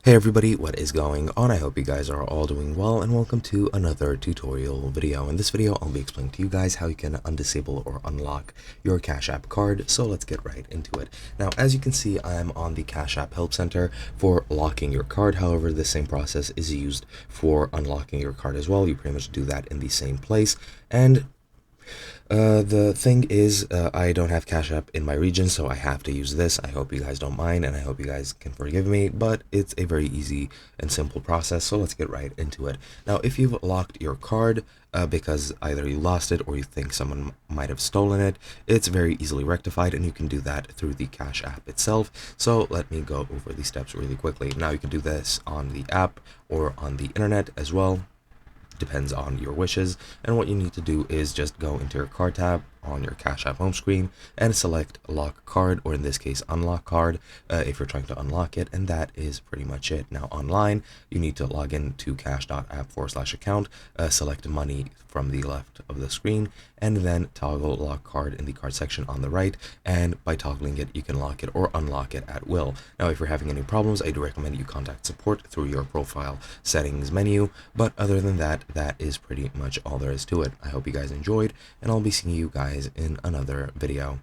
Hey everybody, what is going on? I hope you guys are all doing well, and welcome to another tutorial video. In this video, I'll be explaining to you guys how you can undisable or unlock your Cash App card, so let's get right into it. Now, as you can see, I'm on the Cash App Help Center for locking your card. However, the same process is used for unlocking your card as well. You pretty much do that in the same place, and the thing is, I don't have Cash App in my region, so I have to use this. I hope you guys don't mind, and I hope you guys can forgive me, but it's a very easy and simple process, so let's get right into it. Now, if you've locked your card because either you lost it or you think someone might have stolen it, it's very easily rectified, and you can do that through the Cash App itself. So let me go over the steps really quickly. Now, you can do this on the app or on the internet as well. Depends on your wishes, and what you need to do is just go into your card tab on your Cash App home screen and select lock card, or in this case unlock card, if you're trying to unlock it, and that is pretty much it. Now online, you need to log in to cash.app/account, select money from the left of the screen, and then toggle lock card in the card section on the right, and by toggling it you can lock it or unlock it at will. Now, if you're having any problems, I do recommend you contact support through your profile settings menu, but other than that, that is pretty much all there is to it. I hope you guys enjoyed, and I'll be seeing you guys in another video.